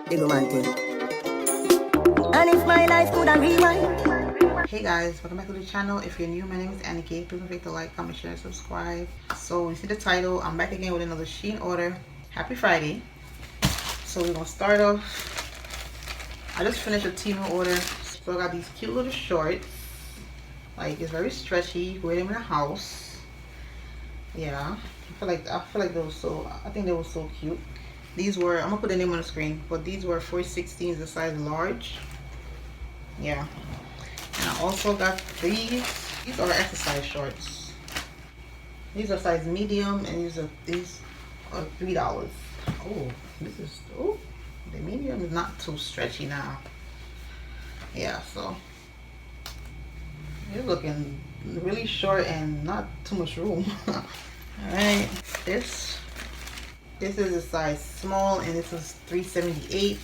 Big man thing. And if my life could have rewind. Hey guys, welcome back to the channel. If you're new, my name is Annika. Please don't forget to like, comment, share, and subscribe. So you see the title, I'm back again with another SHEIN order. Happy Friday. So we're gonna start off. I just finished a Temu order. So I got these cute little shorts. Like, it's very stretchy. You can wear them in the house. Yeah, I feel like they were so, I think they were so cute. These were, I'm gonna put the name on the screen, but these were 416s, the size large. Yeah. And I also got these. These are exercise shorts. These are size medium, and these are $3. Oh, this is, oh, the medium is not too stretchy now. Yeah, so it's looking really short and not too much room. All right, this is a size small, and this is 378.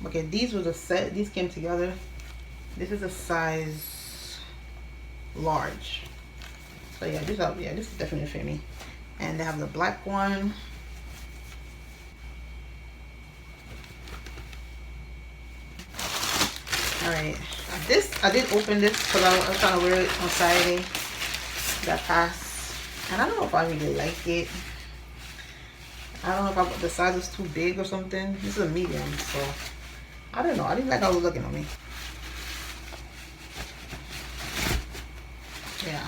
Okay, these were the set. These came together. This is a size large. So yeah, this is definitely for me. And they have the black one. Alright, this, I did open this because I was trying to wear it on Saturday that passed. And I don't know if I really like it. I don't know if the size is too big or something. This is a medium, so I don't know. I didn't like how it was looking on me. Yeah.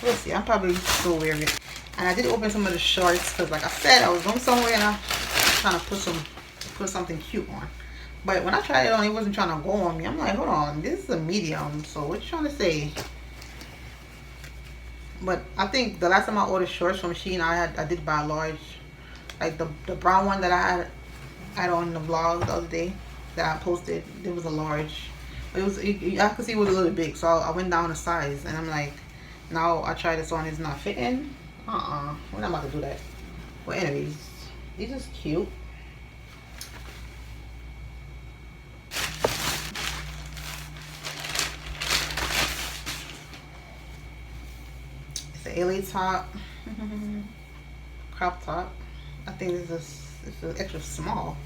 We'll see. I'm probably still wearing it. And I did open some of the shorts because, like I said, I was going somewhere and I was trying to put something cute on. But when I tried it on, it wasn't trying to go on me. I'm like, hold on, this is a medium. So what you trying to say? But I think the last time I ordered shorts from SHEIN, I did buy a large. Like the brown one that I had on the vlog the other day that I posted, it was a large. It was, I could see it was a little big, so I went down a size, and I'm like, now I try this on, it's not fitting. We're not about to do that. But anyways, these is cute. It's an LA top, crop top. I think this is extra small.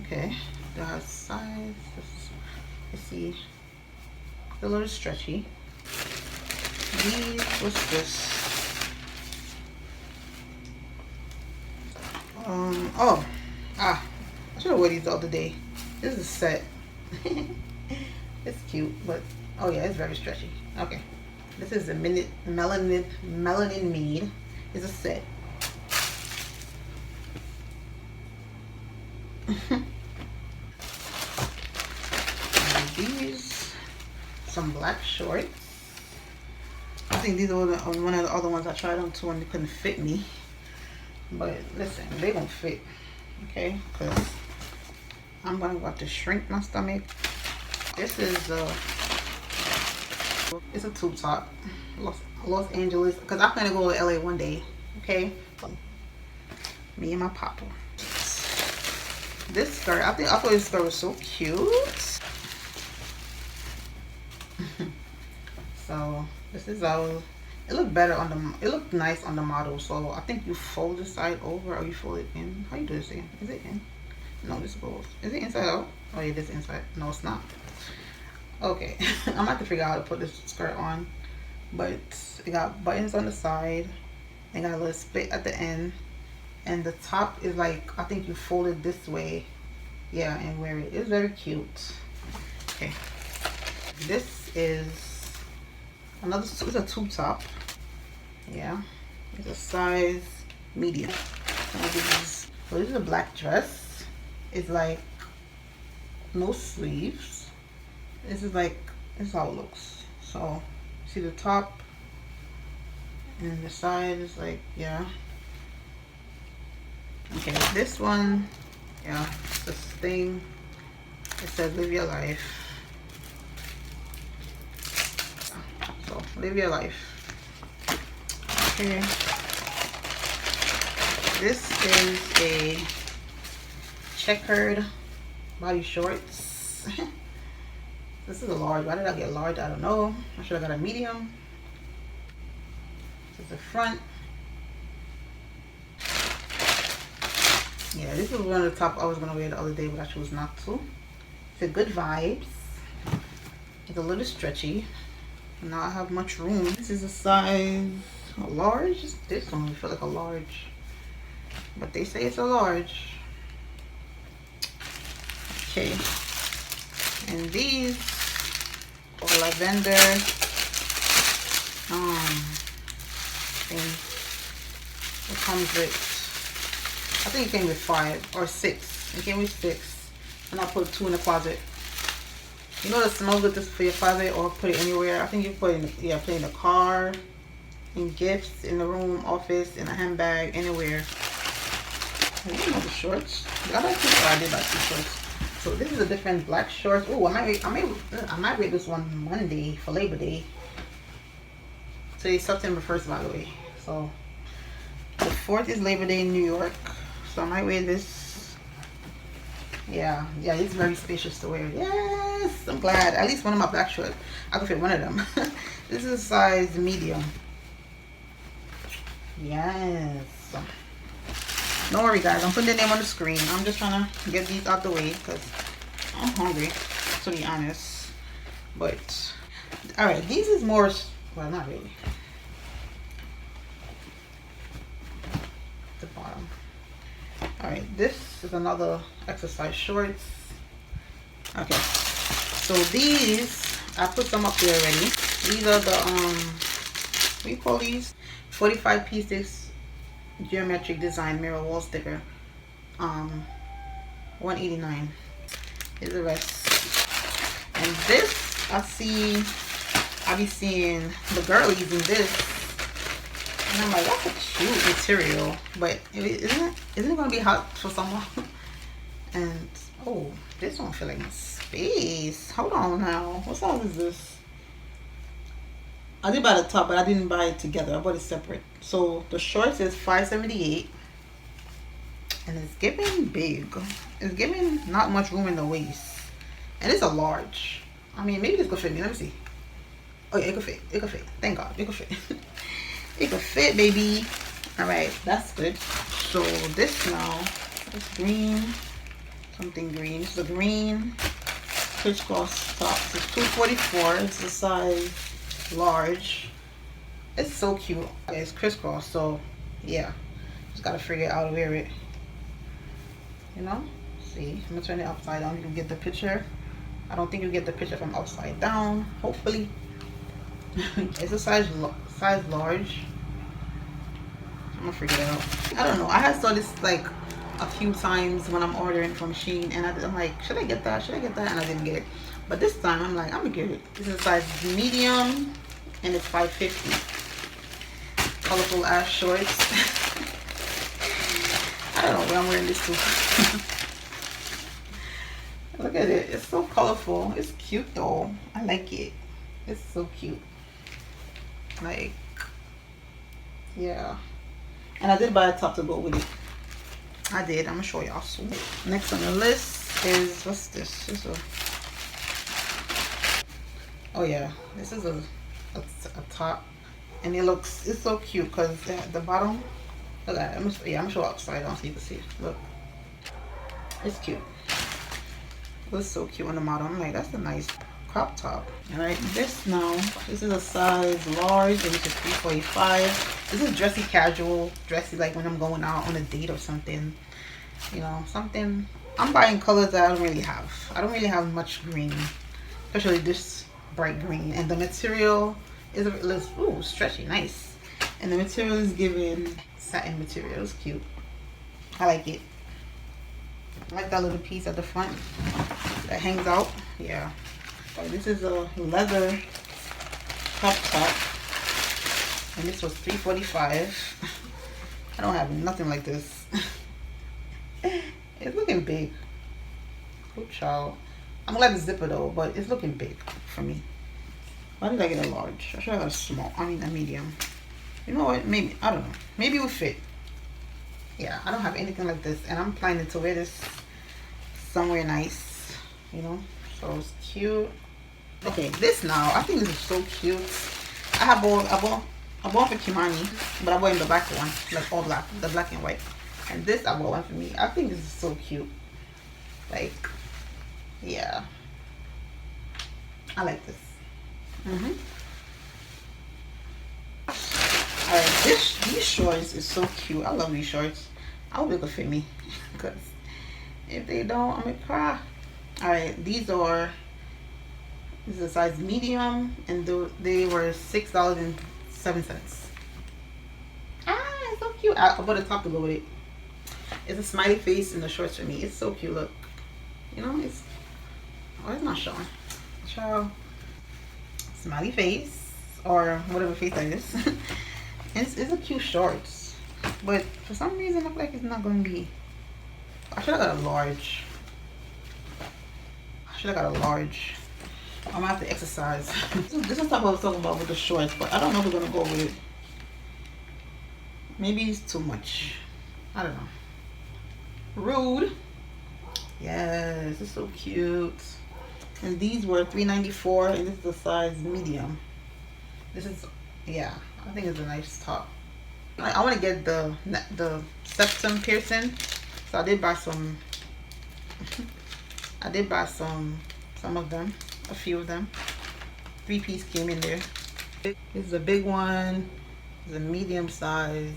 Okay, the size. Let's see. It's a little stretchy. These, what's this? I should have worn these the other day. This is a set. It's cute, but oh yeah, it's very stretchy. Okay, this is a melanin mead. It's a set. And these, some black shorts. I think these are one of the other ones I tried on too and they couldn't fit me. But listen, they won't fit. Okay, because I'm gonna have to shrink my stomach. This is it's a tube top. Los Angeles, because I'm gonna go to LA one day. Okay, me and my papa. This skirt, I thought this skirt was so cute. So this is how it looked better on the, it looked nice on the model. So I think you fold the side over or you fold it in. How you do this again? Is it in? No, this goes. Is it inside out? Oh yeah, this inside. No, it's not. Okay, I'm gonna have to figure out how to put this skirt on. But it got buttons on the side. It got a little split at the end. And the top is like, I think you fold it this way. Yeah, and wear it. It's very cute. Okay. This is another, it's a tube top. Yeah. It's a size medium. So this is a black dress. It's like no sleeves. This is like, this is how it looks. So see the top and the side is like, yeah. Okay, this one, yeah, this thing, it says live your life. So live your life. Okay, this is a checkered body shorts. This is a large. Why did I get large? I don't know. I should have got a medium. This is the front. Yeah, this is one of the top I was gonna wear the other day, but I chose not to. It's a good vibes. It's a little stretchy. Now I have much room. This is a size large. This one feel like a large, but they say it's a large. Okay, and these are lavender thing. It comes with, I think it came with 5 or 6. It came with 6, and I put 2 in the closet. You know, that smells good just for your closet, or put it anywhere. I think you put it in the, yeah, put it in the car, in gifts, in the room, office, in a handbag, anywhere. I didn't know the shorts. I don't think I did like the shorts. So this is a different black shorts. Oh, I might wear this one Monday for Labor Day. Today's September 1st, by the way. So the 4th is Labor Day in New York. So I might wear this. Yeah, it's very spacious to wear. Yes, I'm glad. At least one of my black shorts, I could fit one of them. This is a size medium. Yes. Don't worry, guys. I'm putting the name on the screen. I'm just trying to get these out the way because I'm hungry, to be honest. But all right, these is more. Well, not really. The bottom. All right, this is another exercise shorts. Okay, so these I put some up there already. These are the what do you call these? 45 pieces geometric design mirror wall sticker. 189 is the rest. And this I be seeing the girlies in this. And I'm like, that's a cute material, but isn't it gonna be hot for someone? And oh, this one feel like space. Hold on now. What size is this? I did buy the top, but I didn't buy it together. I bought it separate. So the shorts is $5.78, and it's giving big. It's giving not much room in the waist, and it's a large. I mean, maybe this could fit me. Let me see. Oh yeah, it could fit. It could fit. Thank God, it could fit. It could fit, baby. All right, that's good. So this now, it's green, something green. It's the green crisscross top. It's $2.44. It's a size large. It's so cute. It's crisscross, so yeah, just gotta figure out how to wear it, you know. See, I'm gonna turn it upside down. You can get the picture. I don't think you get the picture from upside down, hopefully. It's a size large. I'm gonna figure it out. I don't know, I had saw this like a few times when I'm ordering from SHEIN, and I'm like, should I get that, and I didn't get it. But this time I'm like, I'm gonna get it. This is a size medium, and it's $5.50. Colorful ass shorts. I don't know where I'm wearing this to. Look at it. It's so colorful. It's cute though. I like it. It's so cute. Like, yeah. And I did buy a top to go with it. I did. I'm gonna show y'all soon. Next on the list is, what's this? Oh yeah, this is a top, and it's so cute because the bottom, look at it. I'm gonna show upside down so you can see. Look, it's cute. It looks so cute on the bottom. I'm like, that's a nice crop top. All right, this is a size large, and it's a $3.45. This is dressy casual, dressy like when I'm going out on a date or something, you know, something. I'm buying colors that I don't really have. I don't really have much green, especially this bright green. And the material is ooh, stretchy, nice. And the material is given satin material. It's cute. I like it. I like that little piece at the front that hangs out. Yeah. So this is a leather crop top, and this was $3.45. I don't have nothing like this. It's looking big. Good child. I'm glad the zipper though, but it's looking big for me. Why did I get a large? I should have got a small. I mean a medium. You know what? Maybe, I don't know. Maybe it would fit. Yeah, I don't have anything like this, and I'm planning to wear this somewhere nice, you know. So it's cute. Okay, this now, I think this is so cute. I bought for Kimani, but I bought him the black one, like all black, the black and white. And this I bought one for me. I think this is so cute. Like, yeah, I like this. Alright, these shorts is so cute. I love these shorts. I hope they could fit me, because if they don't, I'm gonna cry. Alright, this is a size medium, and they were $6.07. Ah, it's so cute. I bought a top to go with it. It's a smiley face in the shorts for me. It's so cute. Look, you know, it's not showing. Child, smiley face or whatever face that is. It's a cute shorts, but for some reason I feel like it's not going to be. I should have got a large. I'm gonna have to exercise. This is what I was talking about with the shorts, but I don't know if we're gonna go with it. Maybe it's too much. I don't know. Rude. Yes, it's so cute. And these were $3.94, and this is the size medium. This is, yeah, I think it's a nice top. I want to get the septum piercing, so I did buy some. I did buy some of them, a few of them. 3-piece came in there. This is a big one, it's a medium size,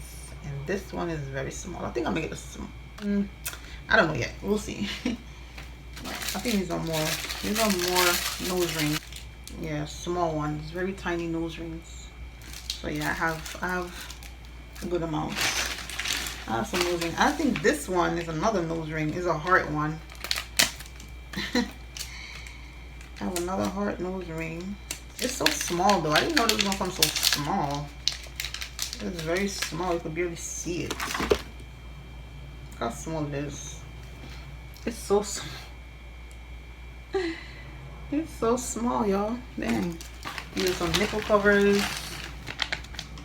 and this one is very small. I think I'm gonna get a small. I don't know yet. We'll see. I think these are more nose rings. Yeah, small ones, very tiny nose rings. So yeah, I have a good amount. I have some nose rings. I think this one is another nose ring. It's a heart one. I have another heart nose ring. It's so small though. I didn't know it was gonna come so small. It's very small. You could barely see it. Look how small it is. It's so small. It's so small, y'all. Dang. These are some nipple covers.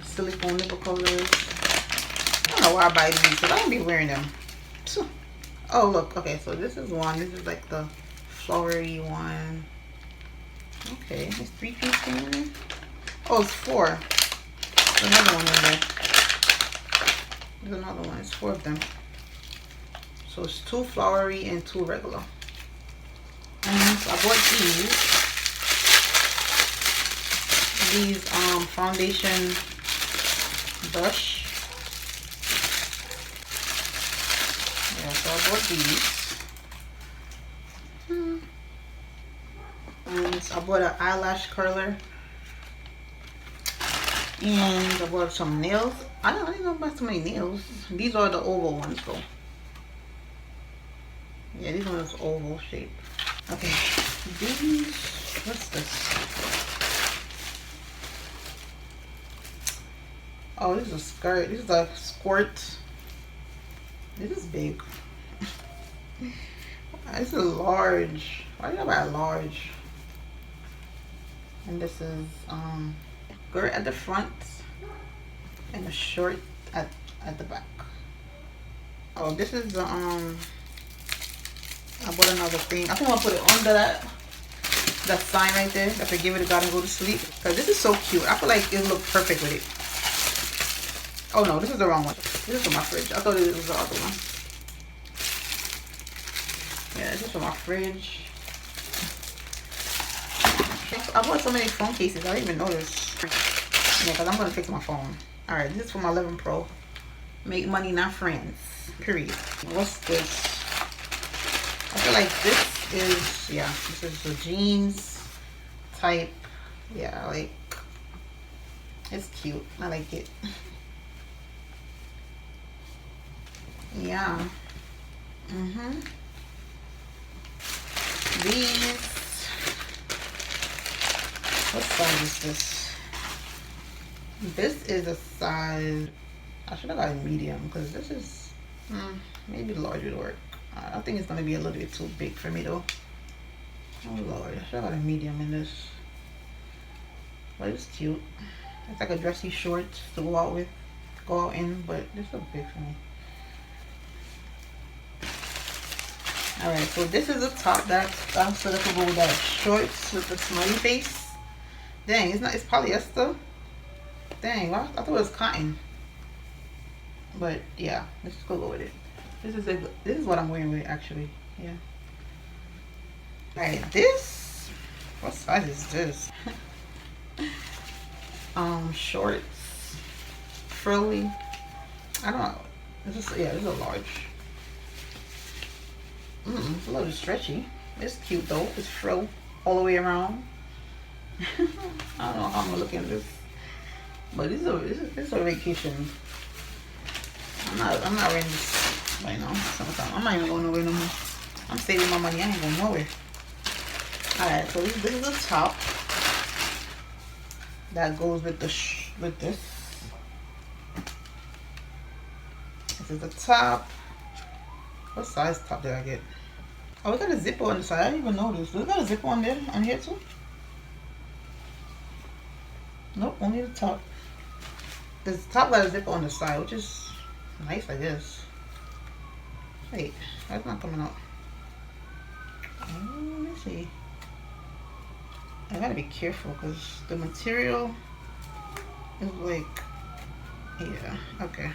Silicone nipple covers. I don't know why I buy these, because I don't be wearing them. Oh, look. Okay, so this is one. This is like the flowery one. Okay, it's 3-piece in there. Oh, it's 4. There's another one in there. There's another one. It's 4 of them. So it's 2 flowery and 2 regular. And so I bought these foundation brush. Yeah, so I bought these. And I bought an eyelash curler. And I bought some nails. I didn't know about so many nails. These are the oval ones though. Yeah, these ones are oval shape. Okay, these, what's this? Oh, this is a skirt. This is a skirt. This is big. This is large. Why did I buy a large? And this is skirt at the front and a short at the back. Oh, this is I bought another thing. I think I'll put it under that sign right there. That forgive it to God and go to sleep. Because this is so cute. I feel like it look perfect with it. Oh no, this is the wrong one. This is for my fridge. I thought it was the other one. Yeah, this is for my fridge. I bought so many phone cases. I didn't even notice. Yeah, because I'm going to fix my phone. Alright, this is for my 11 Pro. Make money, not friends. Period. What's this? I feel like this is, yeah, this is the jeans type. Yeah, like, it's cute. I like it. Yeah. These, what size is this? This is a size, I should have got a medium, because this is, maybe large would work. I think it's going to be a little bit too big for me though. Oh lord, I should have got a medium in this. But it's cute. It's like a dressy short to go out in, but this looks big for me. Alright, so this is the top that's set up to go with that shorts with the smiley face. Dang, it's not, it's polyester. Dang, I thought it was cotton. But yeah, let's just go with it. This is what I'm wearing with it actually. Yeah. Alright, this, what size is this? Shorts, frilly. I don't know. It's just, yeah, it's a large. It's a little stretchy. It's cute though. It's frill all the way around. I don't know how I'm gonna look at this, but this is a vacation. I'm not wearing this right now. I'm not even going nowhere no more. I'm saving my money. I ain't going nowhere. Alright, so this is the top that goes with with this. This is the top. What size top did I get? Oh, we got a zipper on the side. I didn't even notice. We got a zipper on there, on here too. Nope, only the top. This top got a zipper on the side, which is nice, I guess. Wait, that's not coming out. Let me see. I gotta be careful because the material is like, yeah, okay.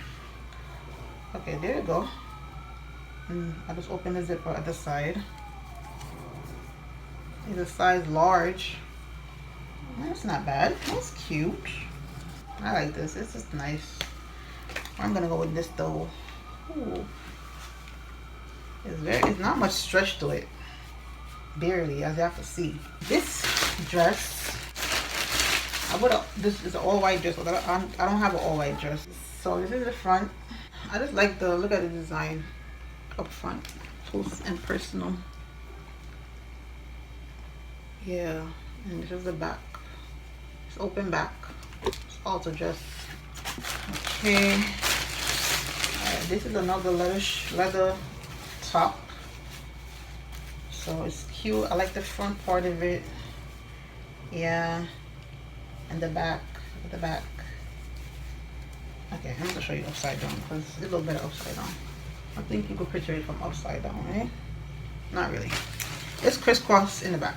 Okay, there you go. And I just open the zipper at the side. It's a size large. That's not bad. That's cute. I like this. It's just nice. I'm gonna go with this though. Ooh. It's not much stretch to it. Barely, as you have to see. This dress, this is an all white dress. I don't have an all white dress. So this is the front. I just like the look at the design up front, close and personal. Yeah, and this is the back. It's open back. It's also dress. Okay. This is another leather top. So it's cute. I like the front part of it. Yeah, and the back. At the back. Okay, I'm gonna show you upside down because it's a little better upside down. I think you could picture it from upside down, right? Not really. It's crisscross in the back.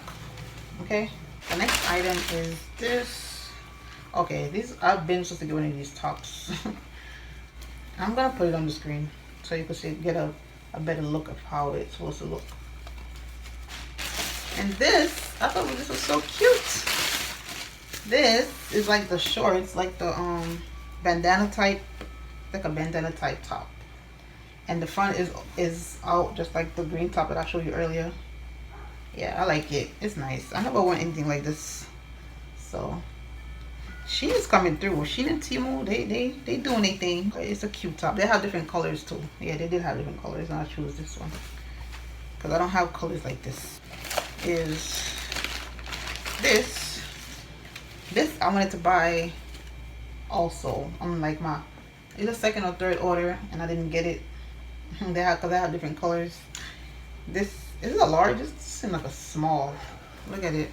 Okay. The next item is this. Okay, I've been supposed to get one of these tops. I'm gonna put it on the screen so you can see, get a better look of how it's supposed to look. And this, I thought this was so cute. This is like the shorts, like the bandana type, like a bandana type top. And the front is out just like the green top that I showed you earlier. Yeah, I like it. It's nice. I never worn anything like this. So SHEIN is coming through. SHEIN and Temu, they doing their thing. It's a cute top. They have different colors too. Yeah, they did have different colors, and I choose this one because I don't have colors like this. Is this I wanted to buy also on like it's a second or third order, and I didn't get it. Because they have different colors. This is a large. This seems like a small. Look at it.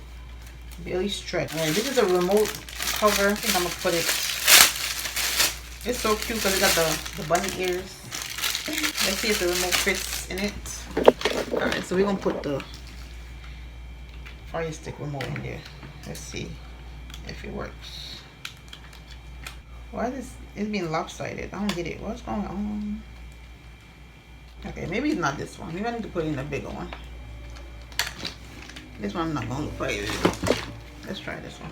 Barely stretched. Alright, this is a remote cover. I think I'm gonna put it. It's so cute because it got the bunny ears. Let's see if the remote fits in it. Alright, so we're gonna put the Fire Stick remote in there. Let's see if it works. Why is it's being lopsided? I don't get it. What's going on? Okay, maybe it's not this one. Maybe I need to put in a bigger one. This one I'm not gonna look right. Let's try this one.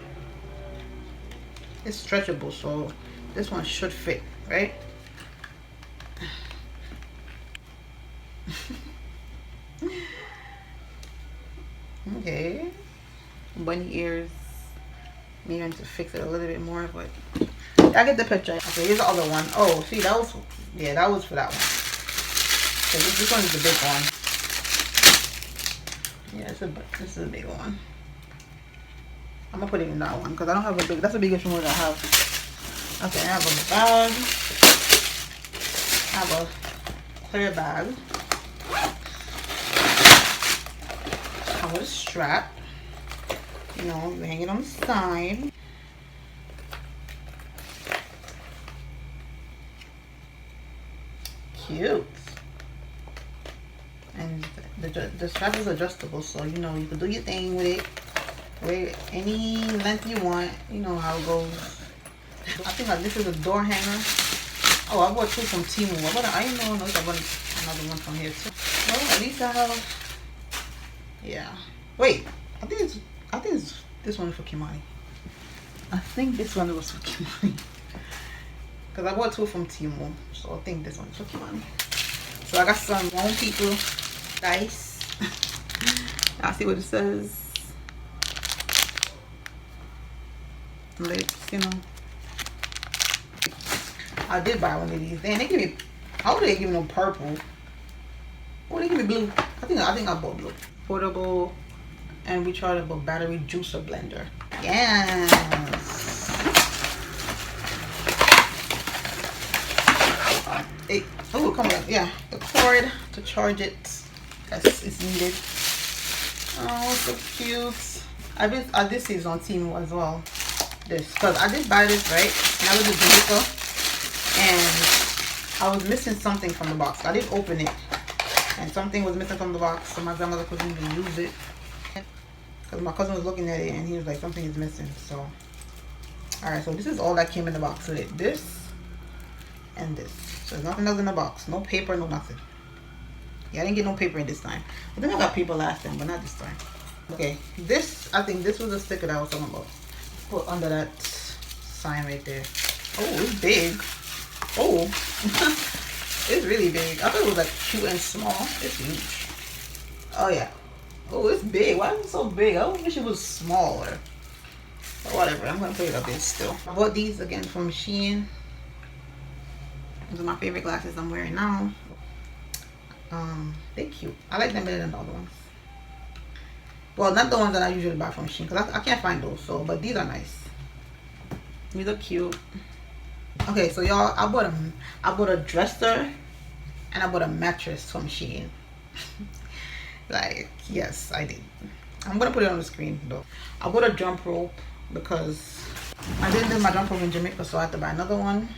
It's stretchable, so this one should fit, right? Okay. Bunny ears. Maybe I need to fix it a little bit more, but I get the picture. Okay, here's the other one. Oh, see, that was for that one. So this one is the big one. Yeah, this is a big one. I'm gonna put it in that one because I don't have a big. That's the biggest one that I have. Okay, I have a bag. I have a clear bag. I have a strap. You know, you hang it on the side. Cute. And the the strap is adjustable, so you know you can do your thing with it. Wear any length you want. You know how it goes. I think like this is a door hanger. Oh, I bought two from Temu. I didn't know I bought another one from here too. Well, at least I have. Yeah. Wait. I think it's this one for Kimani. I think this one was for Kimani. Cause I bought two from Temu, so I think this one's for Kimani. So I got some Home People dice. I'll see what it says. Lips, you know. I did buy one of these. Then they give me. How did they give me no purple? Oh, they give me blue. I think I bought blue. Portable and rechargeable battery juicer blender. Yes. Oh, come on. Yeah, the cord to charge it. Yes, it's needed. Oh, so cute. This is on Temu as well. This, because I did buy this, right? And I was in Jamaica, and I was missing something from the box. I didn't open it, and something was missing from the box, so my grandmother couldn't even use it. Because my cousin was looking at it, and he was like, something is missing. So, alright, so this is all that came in the box with it. This and this. So there's nothing else in the box. No paper, no nothing. Yeah, I didn't get no paper in this time. I think I got paper last time, but not this time. Okay, this, I think this was a sticker that I was talking about. Put under that sign right there. Oh, it's big. Oh, it's really big. I thought it was like cute and small. It's huge. Oh yeah. Oh, it's big. Why is it so big? I wish it was smaller. But whatever, I'm gonna put it up there still. I bought these again from SHEIN. These are my favorite glasses I'm wearing now. They're cute. I like them better than the other ones. Well, not the ones that I usually buy from SHEIN, because I can't find those. So, but these are nice. These are cute. Okay, so y'all, I bought a dresser and I bought a mattress from SHEIN. Like, yes, I did. I'm gonna put it on the screen though. I bought a jump rope because I didn't do my jump rope in Jamaica, so I had to buy another one.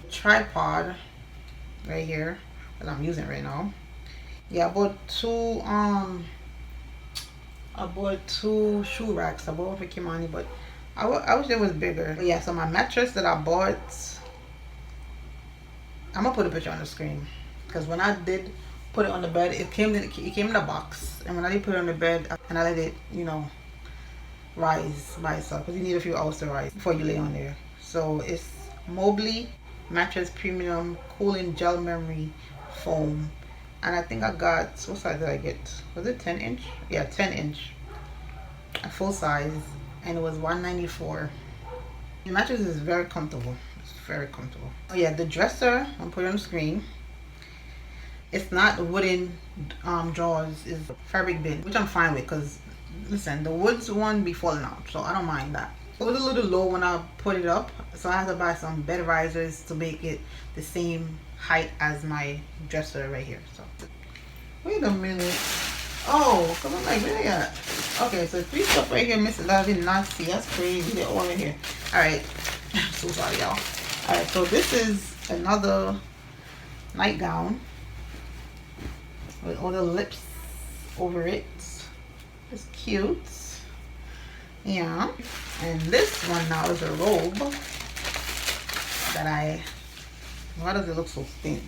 Tripod right here that I'm using right now. Yeah, I bought two shoe racks. I bought one for Kimani, but I wish it was bigger. But yeah, so my mattress that I bought, I'm gonna put a picture on the screen, because when I did put it on the bed, it came in a box, and when I did put it on the bed and I let it, you know, rise by itself, because you need a few hours to rise before you lay on there. So it's Mobley Mattress Premium Cooling Gel Memory Foam, and I think I got, what size did I get? Was it 10 inch? Yeah, 10 inch, a full size, and it was $194. The mattress is very comfortable. It's very comfortable. Oh yeah, the dresser, I'll put it on the screen. It's not wooden drawers, it's fabric bin, which I'm fine with, because listen, the woods one be falling out, so I don't mind that. It was a little low when I put it up, so I had to buy some bed risers to make it the same height as my dresser right here. So wait a minute. Oh, because I'm like, where they at? Okay, so 3 stuff right here missing that I did not see. That's crazy. They're all in here. Alright. I'm so sorry, y'all. Alright, so this is another nightgown with all the lips over it. It's cute. Yeah. And this one now is a robe that why does it look so thin?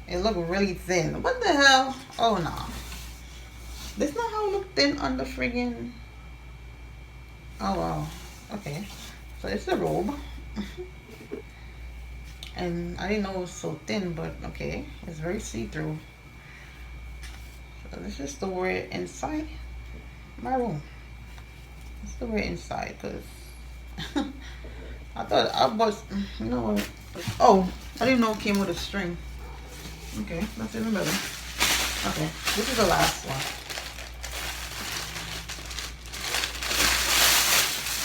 It look really thin. What the hell? Oh no. This not how it look thin on the friggin'. Oh wow. Okay. So it's a robe. And I didn't know it was so thin, but okay. It's very see-through. So this is to wear it inside my room. It's to wear it inside, because I thought I bought, you know what? Oh, I didn't know it came with a string. Okay, that's even better. Okay, this is the last one.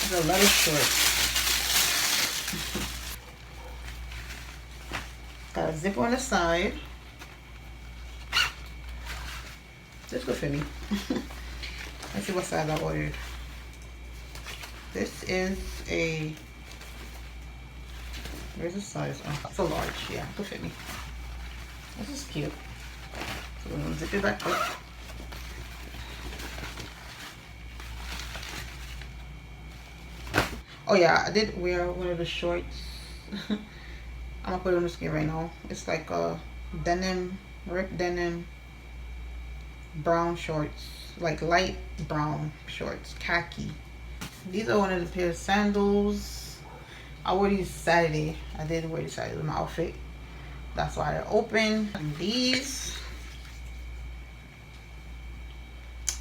It's a leather short. Got a zipper on the side. This could fit me. Let's see what size I ordered. This is a, where's the size? Oh, it's a large. Yeah, it could fit me. This is cute. So we're gonna zip it back up. Oh yeah, I did wear one of the shorts. I'm gonna put it on the screen right now. It's like a denim, ripped denim, brown shorts, like light brown shorts, khaki. These are one of the pair of sandals. I wore these Saturday. I did wear these Saturday with my outfit. That's why they're open. And these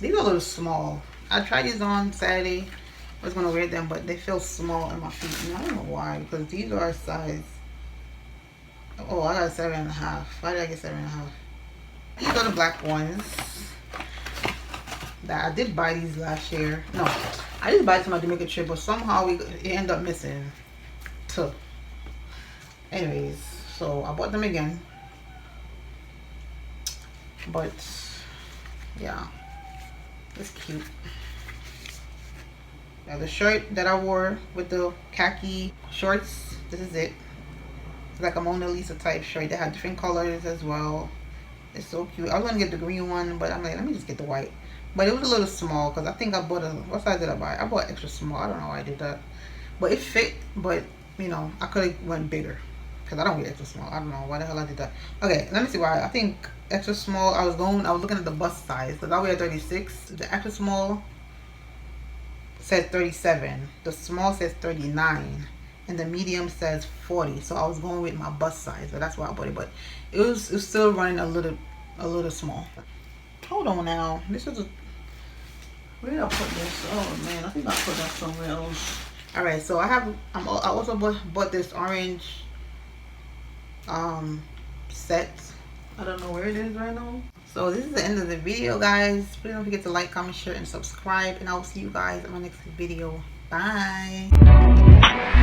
are a little small. I tried these on Saturday. I was gonna wear them, but they feel small in my feet. And I don't know why, because these are a size. Oh, I got a 7.5. Why did I get 7.5? These are the black ones. That I did buy these last year. No, I did buy some at the Jamaican trip, but somehow it ended up missing two. Anyways, so I bought them again. But yeah, it's cute. Now the shirt that I wore with the khaki shorts, this is it. It's like a Mona Lisa type shirt. They had different colors as well. It's so cute. I was gonna get the green one, but I'm like, let me just get the white. But it was a little small because I think I bought what size did I buy? I bought extra small. I don't know why I did that. But it fit, but you know, I could have went bigger because I don't get extra small. I don't know why the hell I did that. Okay, let me see why. I think extra small, I was looking at the bust size because I wear 36. The extra small says 37, the small says 39, and the medium says 40. So I was going with my bust size, so that's why I bought it. But it was still running a little small. Hold on now. This is where did I put this? Oh man, I think I put that somewhere else. All right, so I also bought this orange set. I don't know where it is right now. So this is the end of the video, guys. Please don't forget to like, comment, share, and subscribe. And I will see you guys in my next video. Bye.